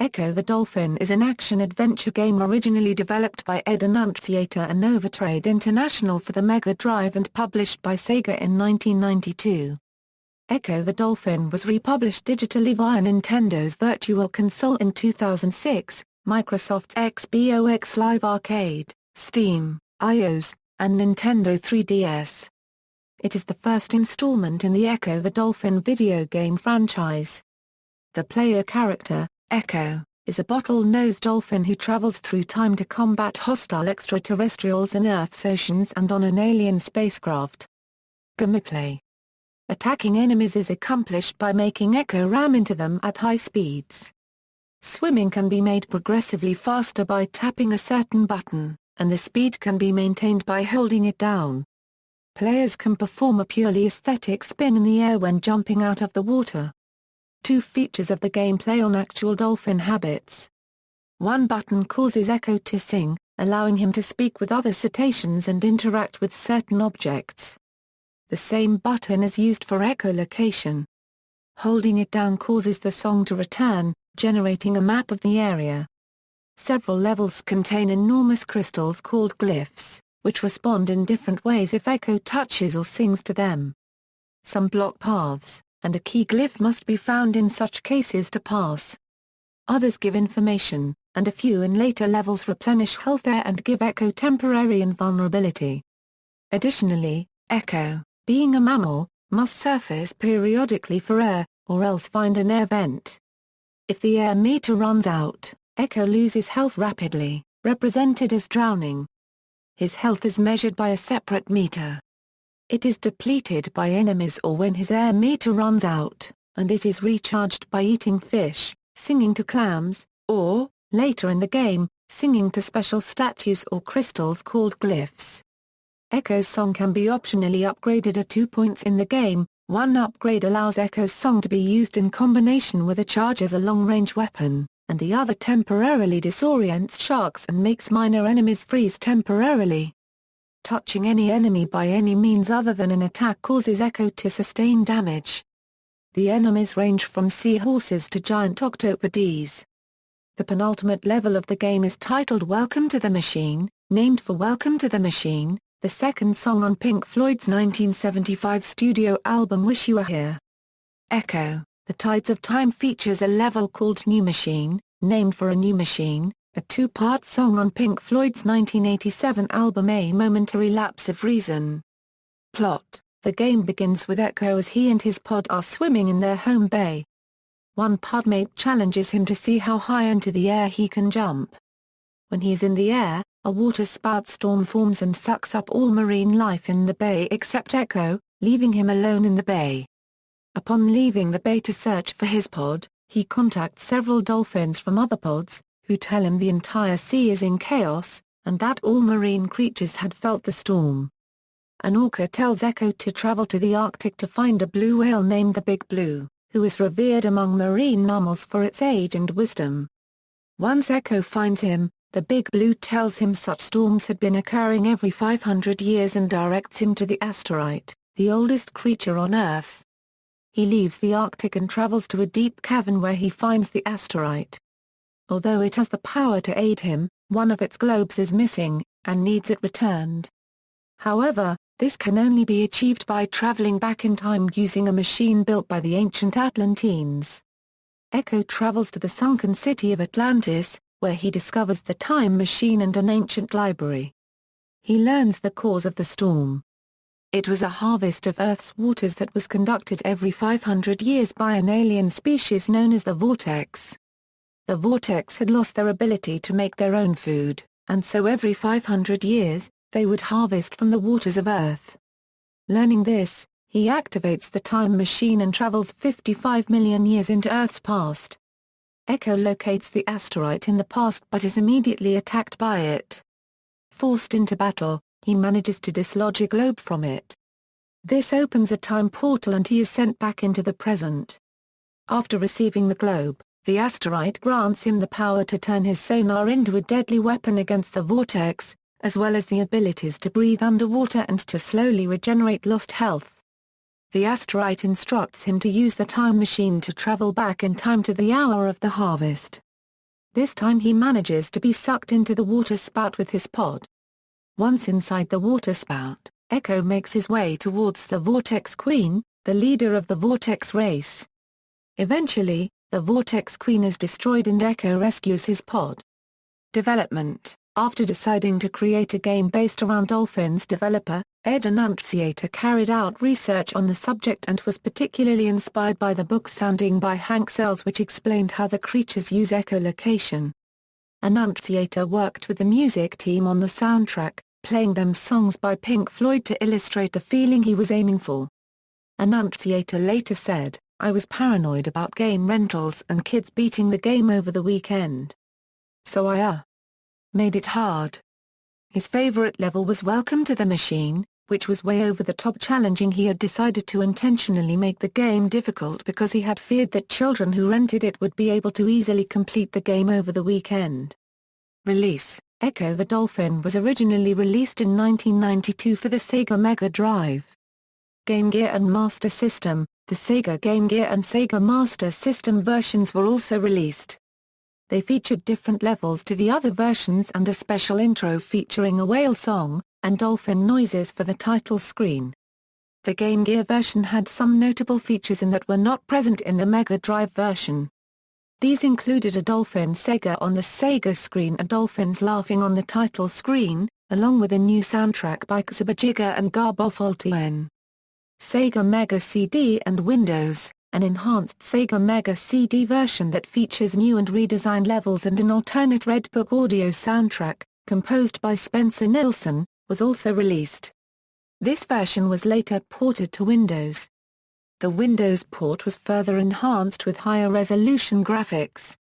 Ecco the Dolphin is an action-adventure game originally developed by Annunziata and Novotrade International for the Mega Drive and published by Sega in 1992. Ecco the Dolphin was republished digitally via Nintendo's Virtual Console in 2006, Microsoft's Xbox Live Arcade, Steam, iOS, and Nintendo 3DS. It is the first installment in the Ecco the Dolphin video game franchise. The player character, Ecco, is a bottlenose dolphin who travels through time to combat hostile extraterrestrials in Earth's oceans and on an alien spacecraft. Gameplay. Attacking enemies is accomplished by making Ecco ram into them at high speeds. Swimming can be made progressively faster by tapping a certain button, and the speed can be maintained by holding it down. Players can perform a purely aesthetic spin in the air when jumping out of the water. Two features of the game play on actual dolphin habits. One button causes Ecco to sing, allowing him to speak with other cetaceans and interact with certain objects. The same button is used for echolocation. Holding it down causes the song to return, generating a map of the area. Several levels contain enormous crystals called glyphs, which respond in different ways if Ecco touches or sings to them. Some block paths, and a key glyph must be found in such cases to pass. Others give information, and a few in later levels replenish health and give Ecco temporary invulnerability. Additionally, Ecco, being a mammal, must surface periodically for air, or else find an air vent. If the air meter runs out, Ecco loses health rapidly, represented as drowning. His health is measured by a separate meter. It is depleted by enemies or when his air meter runs out, and it is recharged by eating fish, singing to clams, or, later in the game, singing to special statues or crystals called glyphs. Ecco's song can be optionally upgraded at 2 points in the game. One upgrade allows Ecco's song to be used in combination with a charge as a long-range weapon, and the other temporarily disorients sharks and makes minor enemies freeze temporarily. Touching any enemy by any means other than an attack causes Ecco to sustain damage. The enemies range from seahorses to giant octopodes. The penultimate level of the game is titled Welcome to the Machine, named for Welcome to the Machine, the second song on Pink Floyd's 1975 studio album Wish You Were Here. Ecco, The Tides of Time features a level called New Machine, named for a new machine, a two-part song on Pink Floyd's 1987 album A Momentary Lapse of Reason. Plot: the game begins with Ecco as he and his pod are swimming in their home bay. One podmate challenges him to see how high into the air he can jump. When he is in the air, a waterspout storm forms and sucks up all marine life in the bay except Ecco, leaving him alone in the bay. Upon leaving the bay to search for his pod, he contacts several dolphins from other pods, who tell him the entire sea is in chaos, and that all marine creatures had felt the storm. An orca tells Ecco to travel to the Arctic to find a blue whale named the Big Blue, who is revered among marine mammals for its age and wisdom. Once Ecco finds him, the Big Blue tells him such storms had been occurring every 500 years and directs him to the asteroid, the oldest creature on Earth. He leaves the Arctic and travels to a deep cavern where he finds the asteroid. Although it has the power to aid him, one of its globes is missing, and needs it returned. However, this can only be achieved by traveling back in time using a machine built by the ancient Atlanteans. Ecco travels to the sunken city of Atlantis, where he discovers the time machine and an ancient library. He learns the cause of the storm. It was a harvest of Earth's waters that was conducted every 500 years by an alien species known as the Vortex. The Vortex had lost their ability to make their own food, and so every 500 years, they would harvest from the waters of Earth. Learning this, he activates the time machine and travels 55 million years into Earth's past. Ecco locates the asteroid in the past but is immediately attacked by it. Forced into battle, he manages to dislodge a globe from it. This opens a time portal and he is sent back into the present. After receiving the globe, the asteroid grants him the power to turn his sonar into a deadly weapon against the Vortex, as well as the abilities to breathe underwater and to slowly regenerate lost health. The asteroid instructs him to use the time machine to travel back in time to the hour of the harvest. This time he manages to be sucked into the water spout with his pod. Once inside the water spout, Ecco makes his way towards the Vortex Queen, the leader of the Vortex race. Eventually, the Vortex Queen is destroyed and Ecco rescues his pod. Development. After deciding to create a game based around dolphins, developer, Ed Annunziata carried out research on the subject and was particularly inspired by the book Sounding by Hank Sells, which explained how the creatures use echolocation. Annunziata worked with the music team on the soundtrack, playing them songs by Pink Floyd to illustrate the feeling he was aiming for. Annunziata later said, "I was paranoid about game rentals and kids beating the game over the weekend. So I made it hard." His favorite level was Welcome to the Machine, which was way over the top challenging. He had decided to intentionally make the game difficult because he had feared that children who rented it would be able to easily complete the game over the weekend. Release. Ecco the Dolphin was originally released in 1992 for the Sega Mega Drive. Game Gear and Master System. The Sega Game Gear and Sega Master System versions were also released. They featured different levels to the other versions and a special intro featuring a whale song, and dolphin noises for the title screen. The Game Gear version had some notable features in that were not present in the Mega Drive version. These included a dolphin Sega on the Sega screen and dolphins laughing on the title screen, along with a new soundtrack by Ksubajigga and Garbofoltien. Sega Mega CD and Windows. An enhanced Sega Mega CD version that features new and redesigned levels and an alternate Red Book audio soundtrack, composed by Spencer Nilsson, was also released. This version was later ported to Windows. The Windows port was further enhanced with higher resolution graphics.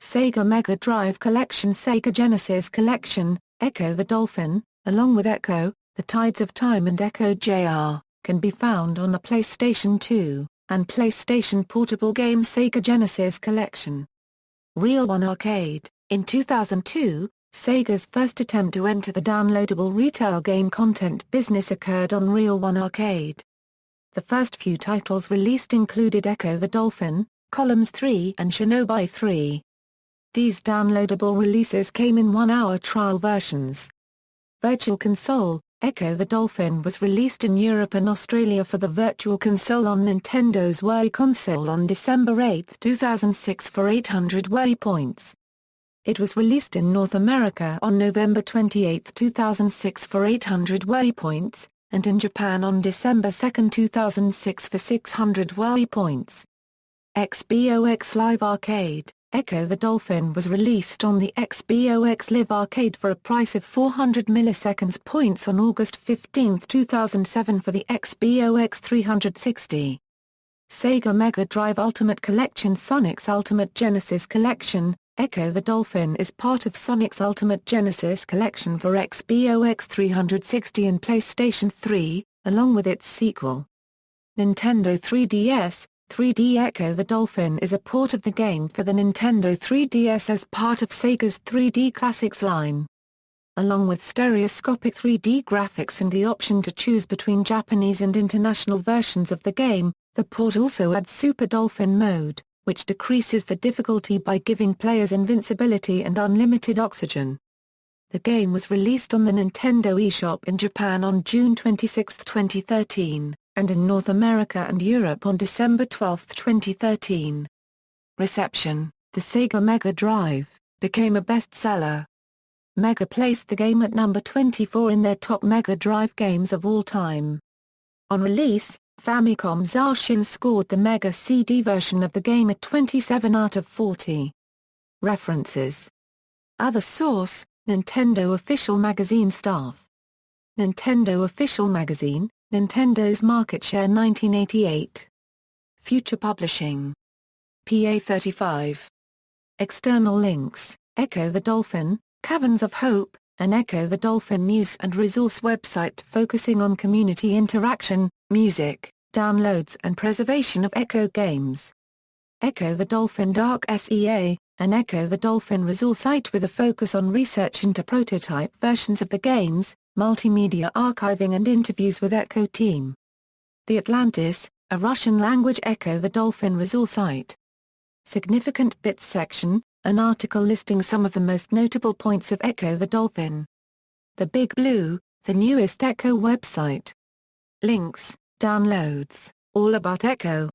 Sega Mega Drive Collection. Sega Genesis Collection, Ecco the Dolphin, along with Ecco, The Tides of Time and Ecco Jr., can be found on the PlayStation 2. And PlayStation Portable Game. Sega Genesis Collection. Real One Arcade. In 2002, Sega's first attempt to enter the downloadable retail game content business occurred on Real One Arcade. The first few titles released included Ecco the Dolphin, Columns 3 and Shinobi 3. These downloadable releases came in 1-hour trial versions. Virtual Console. Ecco the Dolphin was released in Europe and Australia for the Virtual Console on Nintendo's Wii console on December 8, 2006 for 800 Wii points. It was released in North America on November 28, 2006 for 800 Wii points, and in Japan on December 2, 2006 for 600 Wii points. XBOX Live Arcade. Ecco the Dolphin was released on the XBOX Live Arcade for a price of 400 milliseconds points on August 15, 2007 for the XBOX 360. Sega Mega Drive Ultimate Collection. Sonic's Ultimate Genesis Collection. Ecco the Dolphin is part of Sonic's Ultimate Genesis Collection for XBOX 360 and PlayStation 3, along with its sequel. Nintendo 3DS. 3D. Ecco the Dolphin is a port of the game for the Nintendo 3DS as part of Sega's 3D Classics line. Along with stereoscopic 3D graphics and the option to choose between Japanese and international versions of the game, the port also adds Super Dolphin Mode, which decreases the difficulty by giving players invincibility and unlimited oxygen. The game was released on the Nintendo eShop in Japan on June 26, 2013. And in North America and Europe on December 12, 2013. Reception. The Sega Mega Drive became a bestseller. Mega placed the game at number 24 in their top Mega Drive games of all time. On release, Famicom Zarshin scored the Mega CD version of the game at 27 out of 40. References. Other source, Nintendo Official Magazine Staff. Nintendo Official Magazine, Nintendo's market share 1988. Future Publishing. PA 35. External links, Ecco the Dolphin, Caverns of Hope, an Ecco the Dolphin news and resource website focusing on community interaction, music, downloads and preservation of Ecco games. Ecco the Dolphin Dark SEA, an Ecco the Dolphin resource site with a focus on research into prototype versions of the games, multimedia archiving and interviews with Ecco team. The Atlantis, a Russian-language Ecco the Dolphin resource site. Significant bits section, An article listing some of the most notable points of Ecco the Dolphin. The Big Blue, the newest Ecco website. Links, downloads, all about Ecco.